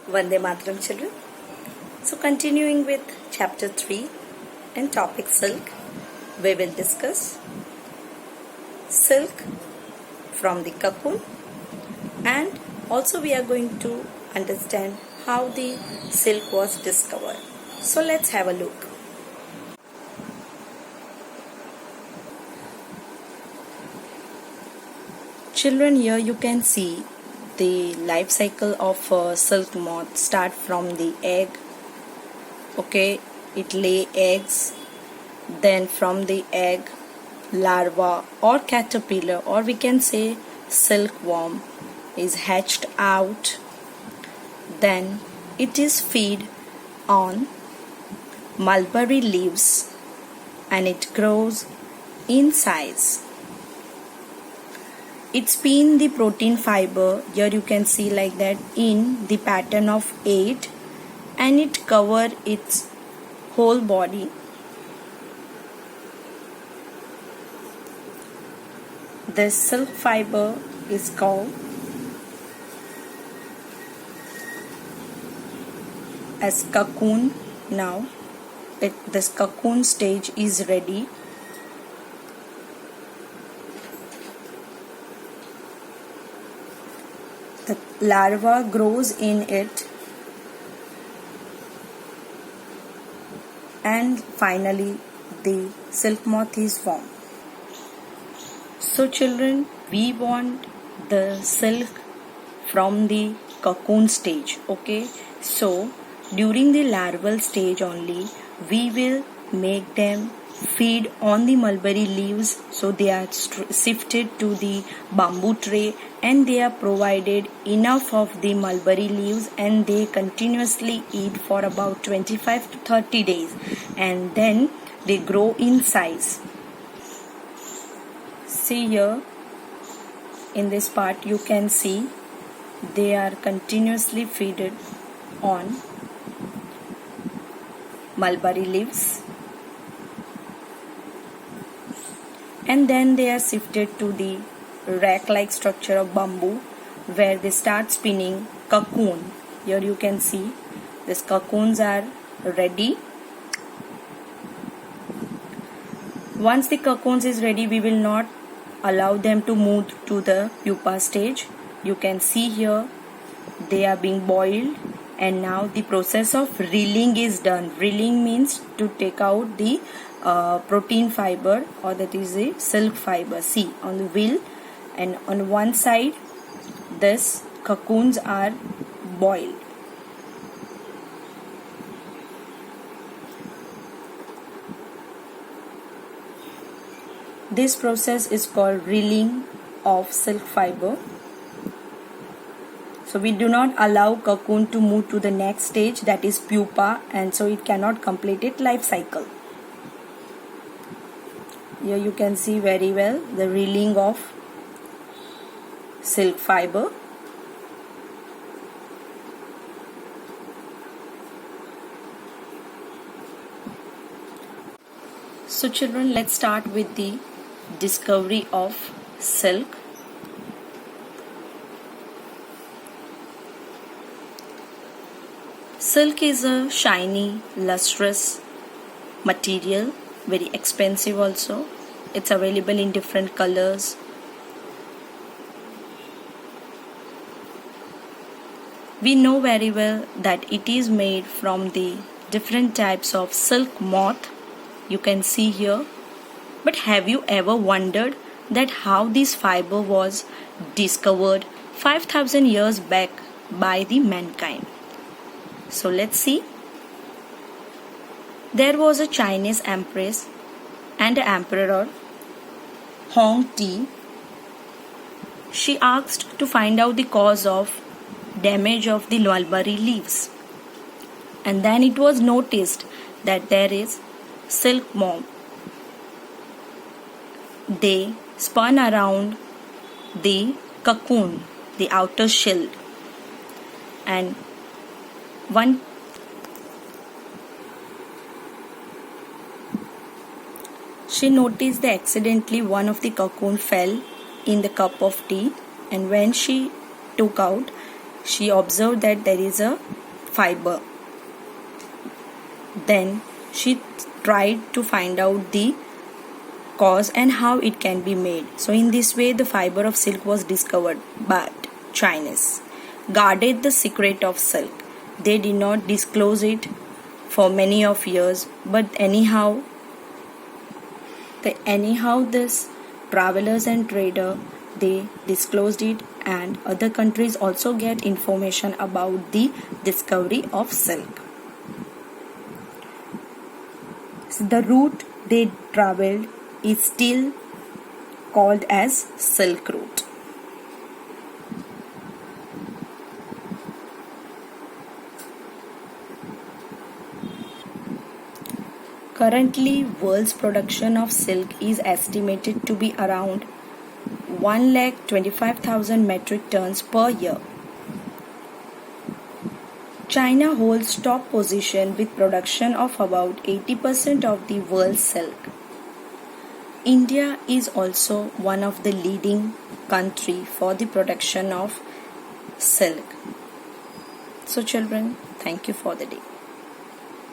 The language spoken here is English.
Vande Mataram, children. So continuing with chapter 3 and topic silk, we will discuss silk from the cocoon, and also we are going to understand how the silk was discovered. So let's have a look. Children, here you can see the life cycle of a silk moth. Start from the egg. Okay, it lay eggs. Then from the egg, larva or caterpillar, or we can say silkworm, is hatched out. Then it is fed on mulberry leaves and it grows in size. It spin the protein fiber, here you can see like that, in the pattern of 8, and it cover its whole body. This silk fiber is called as cocoon. Now this cocoon stage is ready. The larva grows in it, and finally the silk moth is formed. So children, we want the silk from the cocoon stage. Okay, so during the larval stage only we will make them feed on the mulberry leaves. So they are shifted to the bamboo tray and they are provided enough of the mulberry leaves, and they continuously eat for about 25 to 30 days, and then they grow in size. See here in this part you can see they are continuously fed on mulberry leaves, and then they are shifted to the rack-like structure of bamboo where they start spinning cocoon. Here you can see these cocoons are ready. Once the cocoons is ready, we will not allow them to move to the pupa stage. You can see here they are being boiled, and now the process of reeling is done. Reeling means to take out the protein fiber, or that is the silk fiber. See on the wheel, and on one side this cocoons are boiled. This process is called reeling of silk fiber. So we do not allow cocoon to move to the next stage, that is pupa, and so it cannot complete its life cycle. Here you can see very well the reeling of silk fiber. So children, let's start with the discovery of silk. Silk is a shiny, lustrous material, very expensive also. It's available in different colors. We know very well that it is made from the different types of silk moth. You can see here. But have you ever wondered that how this fiber was discovered 5,000 years back by the mankind? So let's see. There was a Chinese empress and an emperor, Hong Ti. She asked to find out the cause of damage of the mulberry leaves, and then it was noticed that there is silk moth. They spun around the cocoon, the outer shell, and she noticed that accidentally one of the cocoon fell in the cup of tea, and when she took out, she observed that there is a fiber. Then she tried to find out the cause and how it can be made. So in this way the fiber of silk was discovered, but Chinese guarded the secret of silk. They did not disclose it for many of years, but anyhow this travelers and trader, they disclosed it, and other countries also get information about the discovery of silk. So the route they traveled is still called as Silk Route. Currently, world's production of silk is estimated to be around 1,25,000 metric tons per year. China holds top position with production of about 80% of the world's silk. India is also one of the leading country for the production of silk. So children, thank you for the day.